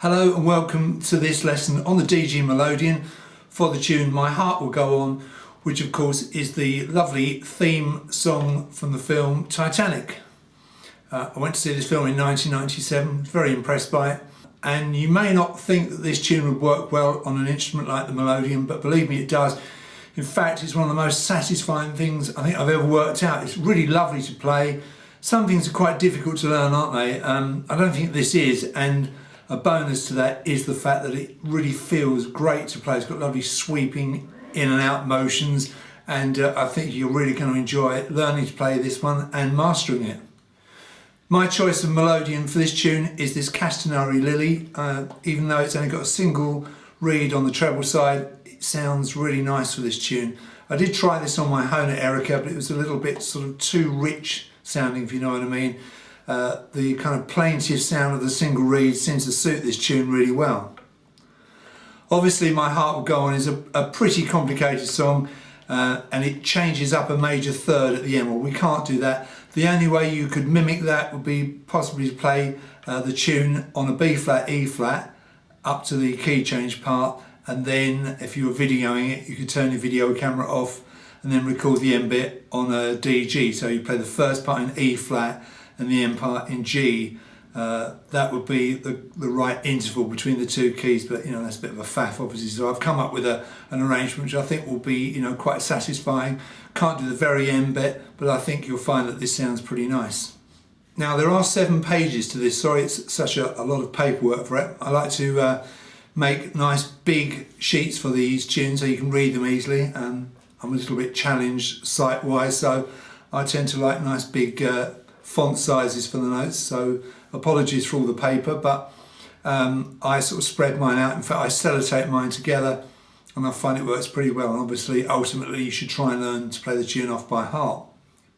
Hello and welcome to this lesson on the DG Melodeon for the tune My Heart Will Go On, which of course is the lovely theme song from the film Titanic. I went to see this film in 1997, was very impressed by it, and you may not think that this tune would work well on an instrument like the Melodeon, but believe me, it does. In fact, it's one of the most satisfying things I think I've ever worked out. It's really lovely to play. Some things are quite difficult to learn, aren't they? I don't think this is, and a bonus to that is the fact that it really feels great to play. It's got lovely sweeping in and out motions, and I think you're really going to enjoy learning to play this one and mastering it. My choice of Melodeon for this tune is this Castanari Lily. Even though it's only got a single reed on the treble side, it sounds really nice for this tune. I did try this on my Hona Erica, but it was a little bit sort of too rich sounding, if you know what I mean. The kind of plaintive sound of the single reed seems to suit this tune really well. Obviously My Heart Will Go On is a pretty complicated song, and it changes up a major third at the end. Well, we can't do that. The only way you could mimic that would be possibly to play the tune on a B flat, E flat up to the key change part, and then if you were videoing it you could turn your video camera off and then record the end bit on a DG. So you play the first part in E flat and the end part in G. That would be the right interval between the two keys, but that's a bit of a faff obviously, so I've come up with an arrangement which I think will be quite satisfying. Can't do the very end bit, but I think you'll find that this sounds pretty nice. Now there are 7 pages to this. Sorry it's such a lot of paperwork for it. I like to make nice big sheets for these tunes so you can read them easily. I'm a little bit challenged sight wise, so I tend to like nice big font sizes for the notes, so apologies for all the paper, but I sort of spread mine out. In fact, I sellotape mine together and I find it works pretty well, and obviously ultimately you should try and learn to play the tune off by heart.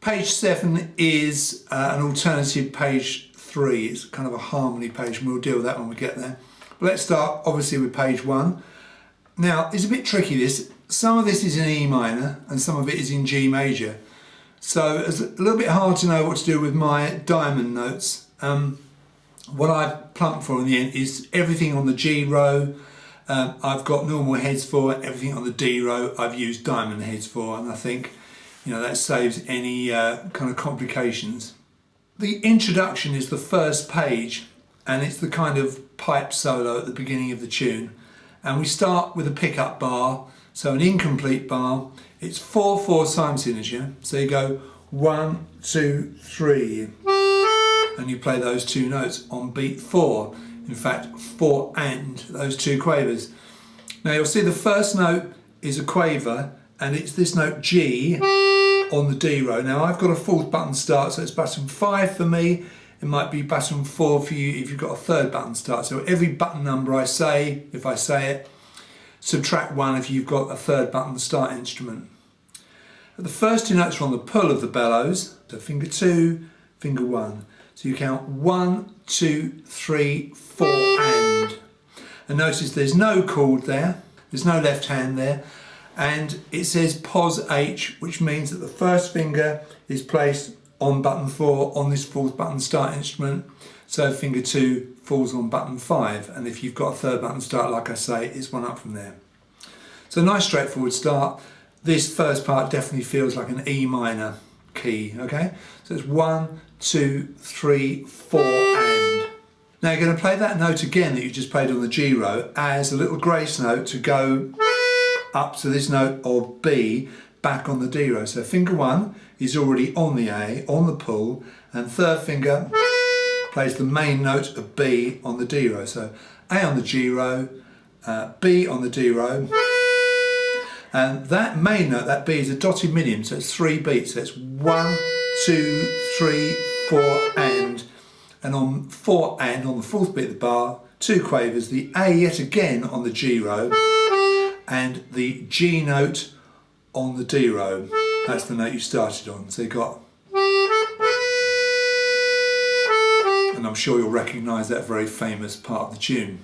Page 7 is an alternative page 3. It's kind of a harmony page, and we'll deal with that when we get there. But let's start obviously with page 1. Now it's a bit tricky this. Some of this is in E minor and some of it is in G major. So it's a little bit hard to know what to do with my diamond notes. What I've plumped for in the end is everything on the G row I've got normal heads for, everything on the D row I've used diamond heads for, and I think that saves any kind of complications. The introduction is the first page, and it's the kind of pipe solo at the beginning of the tune, and we start with a pickup bar, so an incomplete bar. It's 4/4 time signature, so you go 1, 2, 3, and you play those 2 notes on beat 4. In fact, 4 and those 2 quavers. Now you'll see the first note is a quaver, and it's this note G on the D row. Now I've got a 4th button start, so it's button 5 for me. It might be button 4 for you if you've got a 3rd button start. So every button number I say, if I say it, subtract 1 if you've got a 3rd button start instrument. The first 2 notes are on the pull of the bellows, so finger 2, finger 1. So you count 1, 2, 3, 4 and notice there's no chord there, there's no left hand there, and it says pos H, which means that the first finger is placed on button 4 on this 4th button start instrument, so finger 2 falls on button 5, and if you've got a 3rd button start, like I say, it's 1 up from there. So nice straightforward start. This first part definitely feels like an E minor key, okay? So it's 1, 2, 3, 4 and. Now you're going to play that note again that you just played on the G row as a little grace note to go up to this note of B back on the D row. So finger 1 is already on the A, on the pull, and 3rd finger plays the main note of B on the D row. So A on the G row, B on the D row, and that main note, that B, is a dotted medium, so it's 3 beats. So it's 1, 2, 3, 4 and on 4 and on the 4th beat of the bar, 2 quavers, the A yet again on the G row and the G note on the D row. That's the note you started on. So you got, and I'm sure you'll recognise that very famous part of the tune.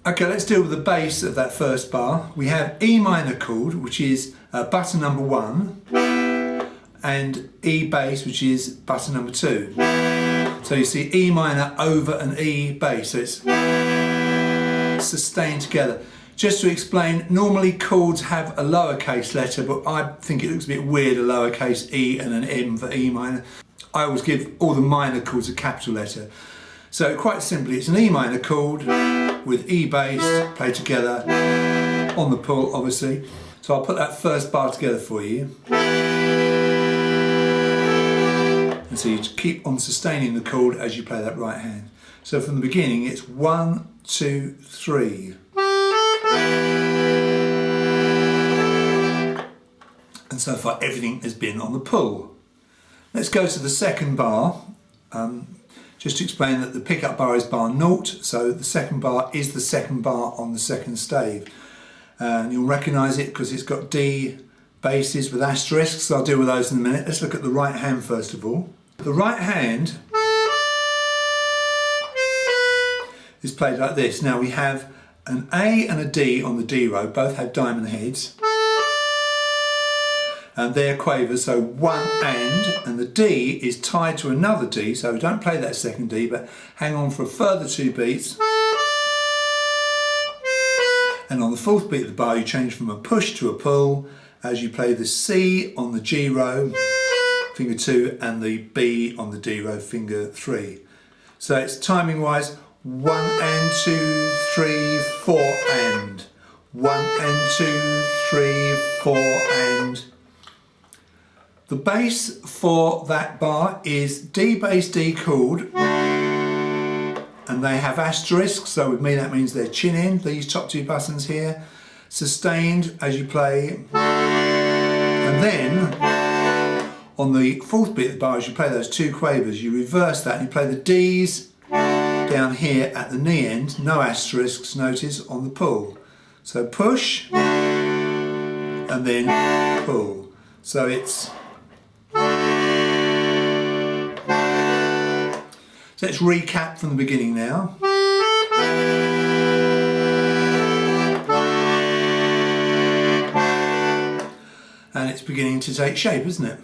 Okay, let's deal with the bass of that first bar. We have E minor chord, which is button number 1, and E bass, which is button number 2. So you see E minor over an E bass, so it's sustained together. Just to explain, normally chords have a lowercase letter, but I think it looks a bit weird, a lowercase E and an M for E minor. I always give all the minor chords a capital letter. So quite simply, it's an E minor chord with E bass played together on the pull, obviously. So I'll put that first bar together for you. And so you keep on sustaining the chord as you play that right hand. So from the beginning, it's 1, 2, 3. And so far everything has been on the pull. Let's go to the second bar. Just to explain that the pickup bar is bar 0, so the second bar is the second bar on the second stave. And you'll recognise it because it's got D basses with asterisks. I'll deal with those in a minute. Let's look at the right hand first of all. The right hand is played like this. Now we have an A and a D on the D row, both have diamond heads. And they're quavers, so 1 and the D is tied to another D, so don't play that second D, but hang on for a further 2 beats. And on the 4th beat of the bar, you change from a push to a pull as you play the C on the G row, finger 2, and the B on the D row, finger 3. So it's timing wise 1 and 2, 3, 4 and 1 and 2, 3, 4 and. The bass for that bar is D bass D chord, and they have asterisks, so with me that means they're chin in, these top 2 buttons here, sustained as you play, and then on the 4th beat of the bar as you play those 2 quavers, you reverse that and you play the Ds down here at the knee end, no asterisks, notice, on the pull. So push, and then pull. So it's... So let's recap from the beginning now. And it's beginning to take shape, isn't it?